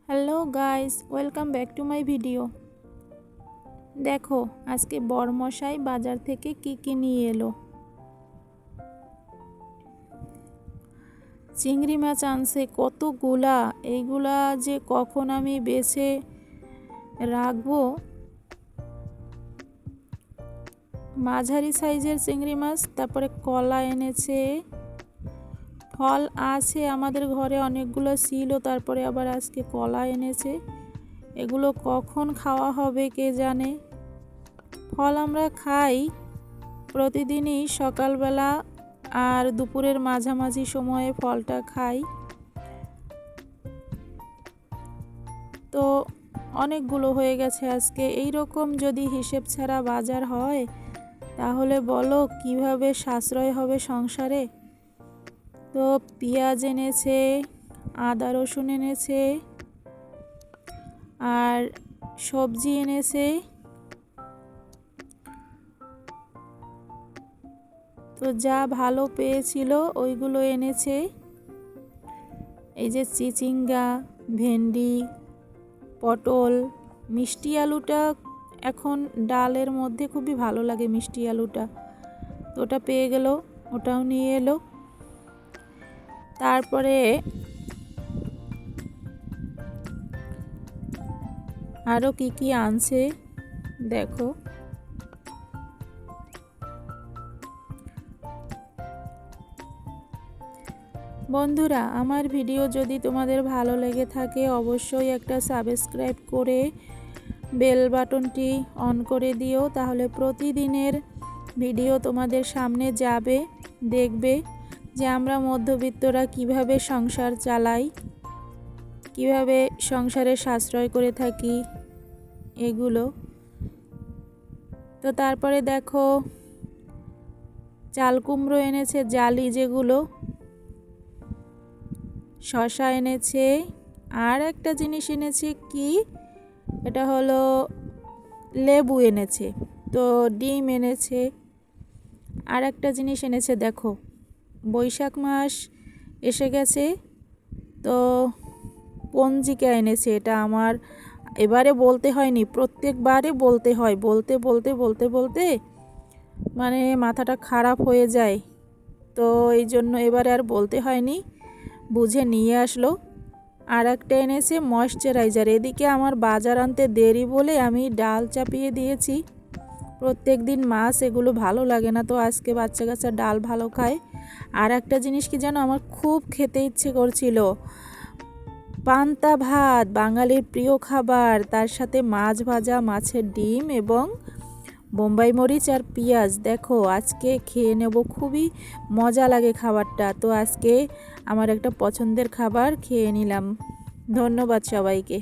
Hello guys, welcome back to my video. দেখো আজকে বরমশাই বাজার থেকে কি নিয়ে এলো। চিংড়ি মাছ আনছে কতগুলা। এইগুলা যে কখন আমি বেছে রাখবো। মাঝারি সাইজের চিংড়ি মাছ, তারপরে কলা এনেছে, ফল আছে আমাদের ঘরে অনেকগুলো ছিল, তারপরে আবার আজকে কলা এনেছে। এগুলো কখন খাওয়া হবে কে জানে। ফল আমরা খাই প্রতিদিনই, সকালবেলা আর দুপুরের মাঝামাঝি সময়ে ফলটা খাই। তো অনেকগুলো হয়ে গেছে আজকে। এই রকম যদি হিসেব ছাড়া বাজার হয় তাহলে বলো কিভাবে সাশ্রয় হবে সংসারে। তো পেঁয়াজ এনেছে, আদা রসুন এনেছে, আর সবজি এনেছে। তো যা ভালো পেয়েছিল ওইগুলো এনেছে। এই যে চিচিঙ্গা, ভেন্ডি, পটল, মিষ্টি আলুটা এখন ডালের মধ্যে খুবই ভালো লাগে মিষ্টি আলুটা। তো ওটা পেয়ে গেল, ওটাও নিয়ে এলো। তারপরে আরও কি আনছে দেখো। বন্ধুরা, আমার ভিডিও যদি তোমাদের ভালো লেগে থাকে অবশ্যই একটা সাবস্ক্রাইব করে বেল বাটনটি অন করে দিও, তাহলে প্রতিদিনের ভিডিও তোমাদের সামনে যাবে। দেখবে যে আমরা মধ্যবিত্তরা কিভাবে সংসার চালাই, কিভাবে সংসারে সাশ্রয় করে থাকি এগুলো। তো তারপরে দেখো চাল কুমড়ো এনেছে, জালি যেগুলো, শসা এনেছে, আর একটা জিনিস এনেছে কি, এটা হলো লেবু এনেছে। তো ডিম এনেছে, আর একটা জিনিস এনেছে দেখো, বৈশাখ মাস এসে গেছে তো পঞ্জিকা এনেছে। এটা আমার এবারে বলতে হয়নি, প্রত্যেকবারে বলতে হয়। বলতে বলতে বলতে বলতে মানে মাথাটা খারাপ হয়ে যায়, তো এই জন্য এবারে আর বলতে হয়নি, বুঝে নিয়ে আসলো। আর একটা এনেছে ময়শ্চারাইজার। এদিকে আমার বাজার আনতে দেরি বলে আমি ডাল চাপিয়ে দিয়েছি। প্রত্যেক দিন মাছ এগুলো ভালো লাগে না, তো আজকে বাচ্চা কাচ্চা ডাল ভালো খায়। আর একটা জিনিস কি যেন আমার খুব খেতে ইচ্ছে করছিল, পান্তা ভাত, বাঙালির প্রিয় খাবার, তার সাথে মাছ ভাজা, মাছের ডিম এবং বোম্বাই মরিচ আর পেঁয়াজ। দেখো আজকে খেয়ে নেব, খুবই মজা লাগে খাবারটা। তো আজকে আমার একটা পছন্দের খাবার খেয়ে নিলাম। ধন্যবাদ সবাইকে।